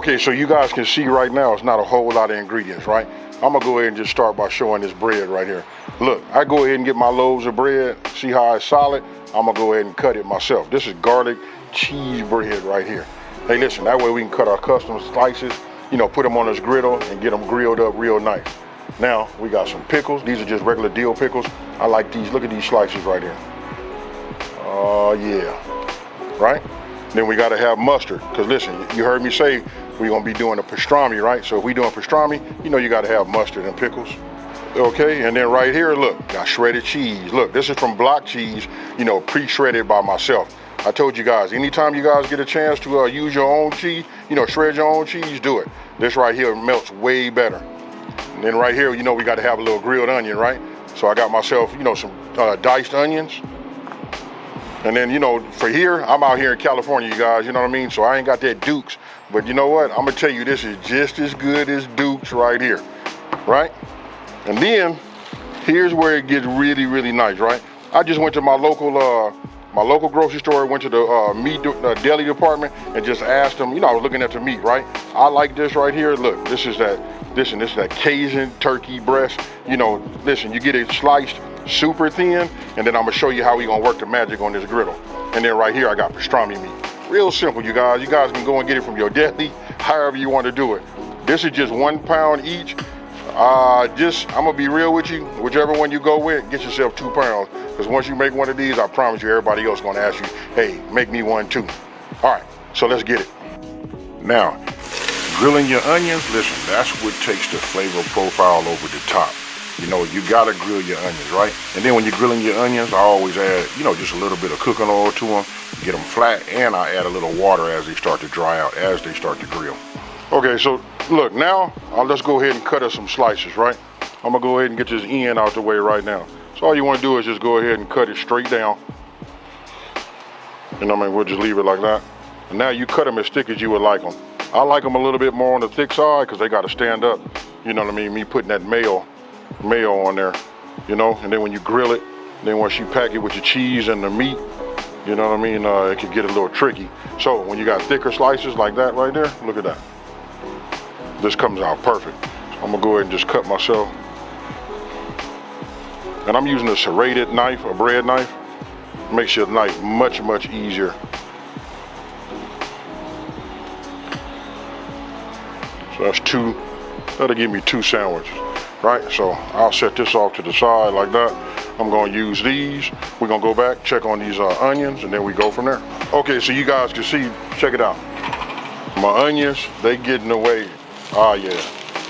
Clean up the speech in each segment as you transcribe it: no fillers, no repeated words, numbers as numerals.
Okay, so you guys can see right now it's not a whole lot of ingredients, right? I'm gonna go ahead and just start by showing this bread right here. Look, I go ahead and get my loaves of bread, see how it's solid? I'm gonna go ahead and cut it myself. This is garlic cheese bread right here. Hey, listen, that way we can cut our custom slices, you know, put them on this griddle and get them grilled up real nice. Now, we got some pickles. These are just regular dill pickles. I like these. Look at these slices right here. Oh, yeah. Right? Then we gotta have mustard, because listen, you heard me say we're gonna be doing a pastrami, right? So if we doing pastrami, you know you gotta have mustard and pickles. Okay, and then right here, look, got shredded cheese. Look, this is from Block Cheese, you know, pre-shredded by myself. I told you guys, anytime you guys get a chance to use your own cheese, you know, shred your own cheese, do it. This right here melts way better. And then right here, you know, we gotta have a little grilled onion, right? So I got myself, you know, some diced onions. And then, you know, for here, I'm out here in California, you guys, you know what I mean? So I ain't got that Duke's. But you know what? I'm gonna tell you, this is just as good as Duke's right here, right? And then, here's where it gets really, really nice, right? I just went to my local grocery store, went to the meat deli department and just asked them, you know, I was looking at the meat, right? I like this right here. Look, this is that Cajun turkey breast. You know, listen, you get it sliced super thin, and then I'm gonna show you how we gonna work the magic on this griddle. And then right here, I got pastrami meat. Real simple, you guys. You guys can go and get it from your deli, however you want to do it. This is just 1 pound each. I'm gonna be real with you. Whichever one you go with, get yourself 2 pounds. Because once you make one of these, I promise you, everybody else gonna ask you, hey, make me one too. All right, so let's get it. Now, grilling your onions, listen, that's what takes the flavor profile over the top. You know, you gotta grill your onions, right? And then when you're grilling your onions, I always add, you know, just a little bit of cooking oil to them, get them flat, and I add a little water as they start to dry out, as they start to grill. Okay, so look, now, let's go ahead and cut us some slices, right? I'm gonna go ahead and get this end out the way right now. So all you wanna do is just go ahead and cut it straight down. You know what I mean? We'll just leave it like that. And now you cut them as thick as you would like them. I like them a little bit more on the thick side because they gotta stand up. You know what I mean? Me putting that mayo on there, you know, and then when you grill it, then once you pack it with your cheese and the meat, you know what I mean, it can get a little tricky. So when you got thicker slices like that right there, look at that. This comes out perfect. So I'm gonna go ahead and just cut myself. And I'm using a serrated knife, a bread knife. Makes your knife much, much easier. So that's 2, that'll give me 2 sandwiches. Right, so I'll set this off to the side like that. I'm gonna use these. We're gonna go back, check on these onions, and then we go from there. Okay, so you guys can see, check it out. My onions, they get in the way. Ah, yeah,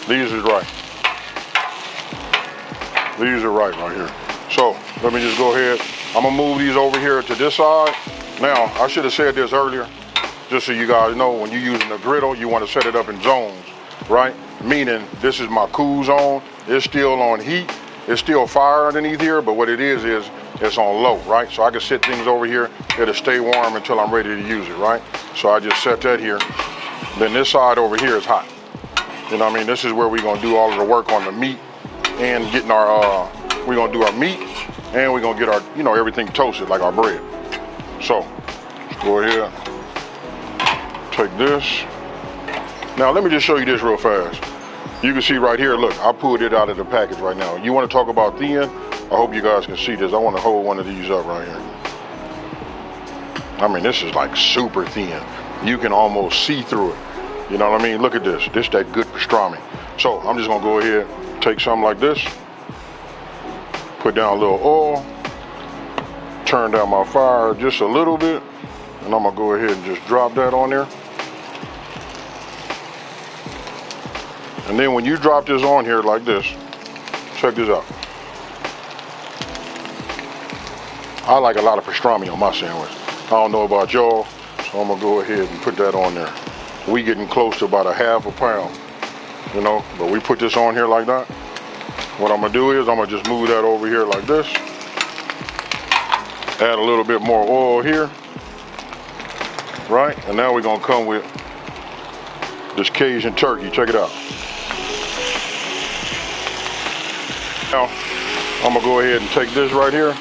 these is right. These are right here. So let me just go ahead. I'm gonna move these over here to this side. Now, I should have said this earlier, just so you guys know, when you're using a griddle, you wanna set it up in zones, right? Meaning, this is my cool zone. It's still on heat. It's still fire underneath here, but what it is it's on low, right? So I can set things over here. It'll stay warm until I'm ready to use it, right? So I just set that here. Then this side over here is hot. You know what I mean? This is where we're gonna do all of the work on the meat and getting our, we're gonna do our meat and we're gonna get our, you know, everything toasted like our bread. So, let's go ahead, take this. Now let me just show you this real fast. You can see right here, look, I pulled it out of the package right now. You wanna talk about thin? I hope you guys can see this. I wanna hold one of these up right here. I mean, this is like super thin. You can almost see through it. You know what I mean? Look at this. This that good pastrami. So I'm just gonna go ahead, take something like this, put down a little oil, turn down my fire just a little bit, and I'm gonna go ahead and just drop that on there. And then when you drop this on here like this, check this out. I like a lot of pastrami on my sandwich. I don't know about y'all, so I'm gonna go ahead and put that on there. We getting close to about a ½ a pound, you know, but we put this on here like that. What I'm gonna do is I'm gonna just move that over here like this. Add a little bit more oil here, right? And now we're gonna come with this Cajun turkey, check it out. Now, I'm gonna go ahead and take this right here,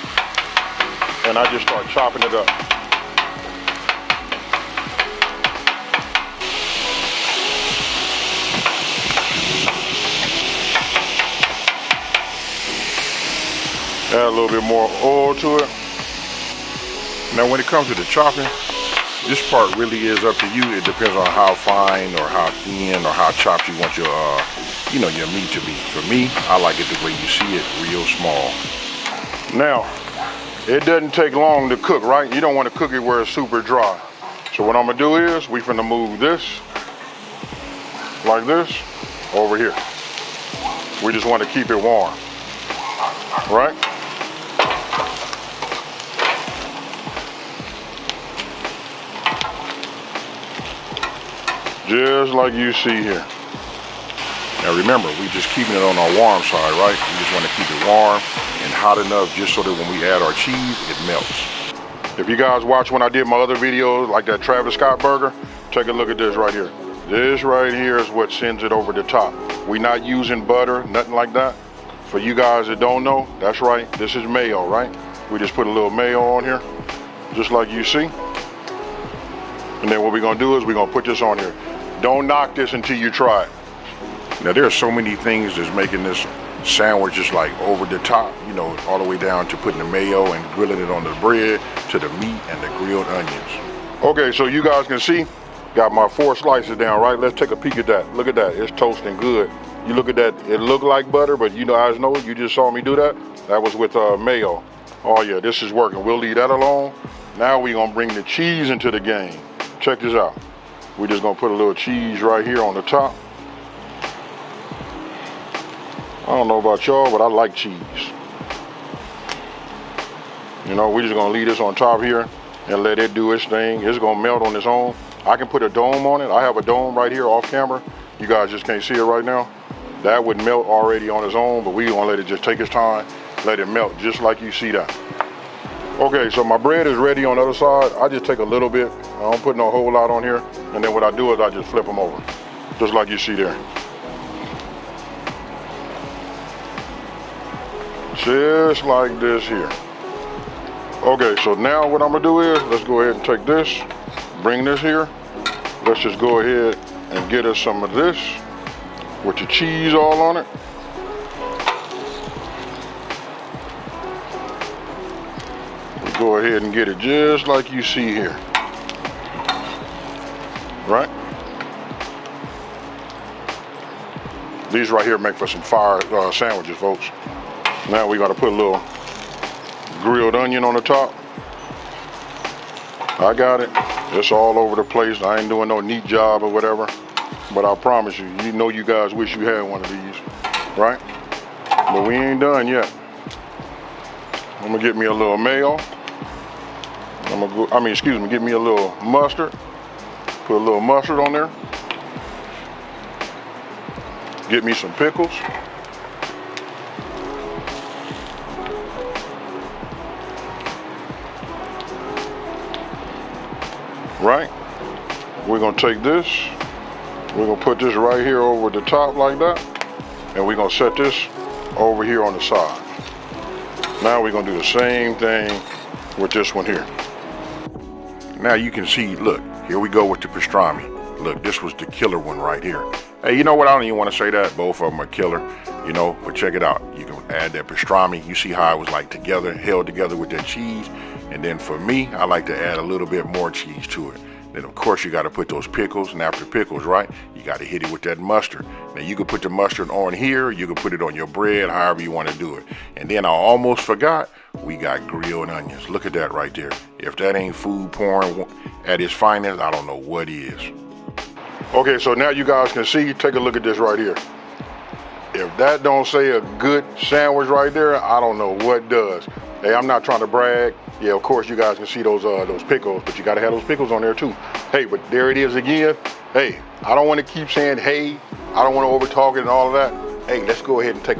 and I just start chopping it up. Add a little bit more oil to it. Now when it comes to the chopping, this part really is up to you. It depends on how fine or how thin or how chopped you want your your meat to be. For me, I like it the way you see it, real small. Now, it doesn't take long to cook, right? You don't want to cook it where it's super dry. So what I'm gonna do is, we finna move this, like this, over here. We just want to keep it warm, right? Just like you see here. Now remember, we just keeping it on our warm side, right? We just want to keep it warm and hot enough just so that when we add our cheese, it melts. If you guys watch when I did my other videos, like that Travis Scott burger, take a look at this right here. This right here is what sends it over the top. We're not using butter, nothing like that. For you guys that don't know, that's right, this is mayo, right? We just put a little mayo on here, just like you see. And then what we're gonna do is we're gonna put this on here. Don't knock this until you try it. Now there's so many things that's making this sandwich just like over the top, you know, all the way down to putting the mayo and grilling it on the bread, to the meat and the grilled onions. Okay, so you guys can see, got my 4 slices down, right? Let's take a peek at that. Look at that, it's toasting good. You look at that, it looked like butter, but you guys know, you just saw me do that. That was with mayo. Oh yeah, this is working. We'll leave that alone. Now we're gonna bring the cheese into the game. Check this out. We're just gonna put a little cheese right here on the top. I don't know about y'all, but I like cheese. You know, we're just gonna leave this on top here and let it do its thing. It's gonna melt on its own. I can put a dome on it. I have a dome right here off camera. You guys just can't see it right now. That would melt already on its own, but we're gonna let it just take its time, let it melt just like you see that. Okay, so my bread is ready on the other side. I just take a little bit. I don't put no whole lot on here. And then what I do is I just flip them over, just like you see there. Just like this here. Okay, so now what I'm gonna do is, let's go ahead and take this, bring this here. Let's just go ahead and get us some of this with the cheese all on it. Go ahead and get it just like you see here, right? These right here make for some fire sandwiches, folks. Now we gotta put a little grilled onion on the top. I got it. It's all over the place. I ain't doing no neat job or whatever, but I promise you, you know you guys wish you had one of these, right? But we ain't done yet. I'm gonna get me a little mayo. Get me a little mustard. Put a little mustard on there. Get me some pickles. Right? We're gonna take this. We're gonna put this right here over the top like that. And we're gonna set this over here on the side. Now we're gonna do the same thing with this one here. Now you can see, look, here we go with the pastrami. Look, this was the killer one right here. Hey, you know what? I don't even want to say that. Both of them are killer, you know, but check it out. You can add that pastrami. You see how it was like together, held together with that cheese. And then for me, I like to add a little bit more cheese to it. Then of course you got to put those pickles, and after pickles, right, you got to hit it with that mustard. Now you can put the mustard on here, you can put it on your bread, however you want to do it. And then I almost forgot, we got grilled onions. Look at that right there. If that ain't food porn at its finest, I don't know what is. Okay, so now you guys can see, take a look at this right here. If that don't say a good sandwich right there, I don't know what does. Hey, I'm not trying to brag. Yeah, of course you guys can see those pickles, but you gotta have those pickles on there too. Hey, but there it is again. Hey, I don't want to keep saying hey. I don't want to overtalk it and all of that. Hey, let's go ahead and take